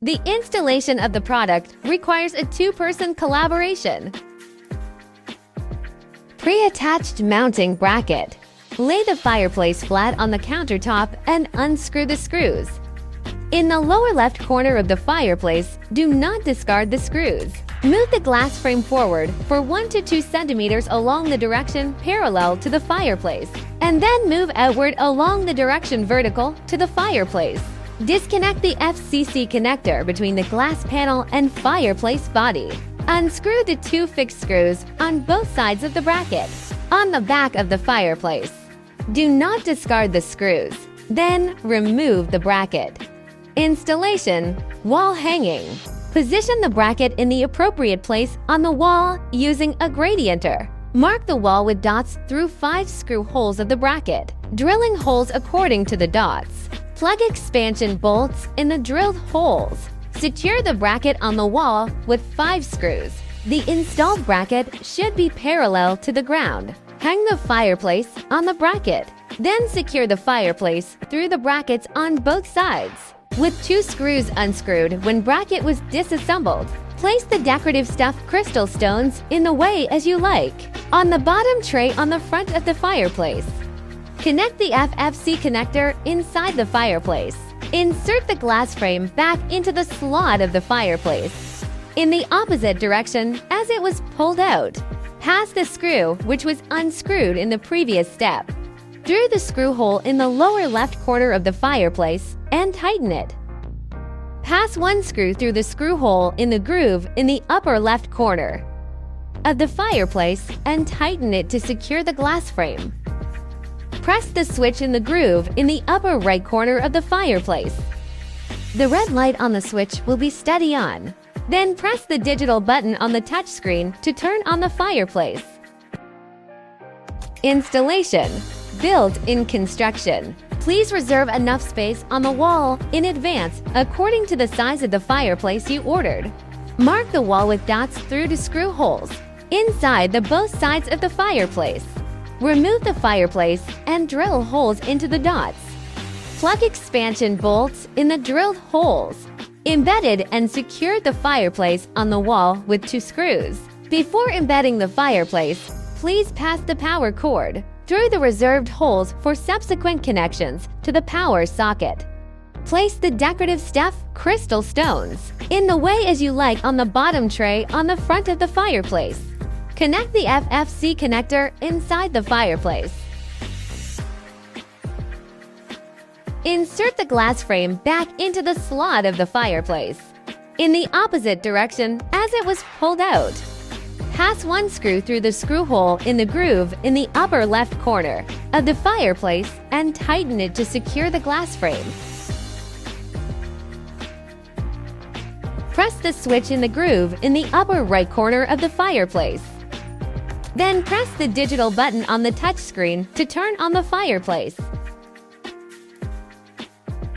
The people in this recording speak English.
The installation of the product requires a two-person collaboration. Pre-attached mounting bracket. Lay the fireplace flat on the countertop and unscrew the screws. In the lower left corner of the fireplace, do not discard the screws. Move the glass frame forward for 1 to 2 centimeters along the direction parallel to the fireplace, and then move outward along the direction vertical to the fireplace. Disconnect the FCC connector between the glass panel and fireplace body. Unscrew the 2 fixed screws on both sides of the bracket. On the back of the fireplace, do not discard the screws. Then remove the bracket. Installation. Wall hanging. Position the bracket in the appropriate place on the wall using a gradienter. Mark the wall with dots through 5 screw holes of the bracket, drilling holes according to the dots. Plug expansion bolts in the drilled holes. Secure the bracket on the wall with 5 screws. The installed bracket should be parallel to the ground. Hang the fireplace on the bracket. Then secure the fireplace through the brackets on both sides. With 2 screws unscrewed when bracket was disassembled, place the decorative stuffed crystal stones in the way as you like, on the bottom tray on the front of the fireplace. Connect the FFC connector inside the fireplace. Insert the glass frame back into the slot of the fireplace, in the opposite direction as it was pulled out. Pass the screw, which was unscrewed in the previous step, through the screw hole in the lower left corner of the fireplace and tighten it. Pass 1 screw through the screw hole in the groove in the upper left corner of the fireplace and tighten it to secure the glass frame. Press the switch in the groove in the upper right corner of the fireplace. The red light on the switch will be steady on. Then press the digital button on the touchscreen to turn on the fireplace. Installation. Built-in construction. Please reserve enough space on the wall in advance according to the size of the fireplace you ordered. Mark the wall with dots through to screw holes inside the both sides of the fireplace. Remove the fireplace and drill holes into the dots. Plug expansion bolts in the drilled holes. Embedded and secured the fireplace on the wall with 2 screws. Before embedding the fireplace, please pass the power cord through the reserved holes for subsequent connections to the power socket. Place the decorative stuffed crystal stones in the way as you like on the bottom tray on the front of the fireplace. Connect the FFC connector inside the fireplace. Insert the glass frame back into the slot of the fireplace, in the opposite direction as it was pulled out. Pass 1 screw through the screw hole in the groove in the upper left corner of the fireplace and tighten it to secure the glass frame. Press the switch in the groove in the upper right corner of the fireplace. Then press the digital button on the touchscreen to turn on the fireplace.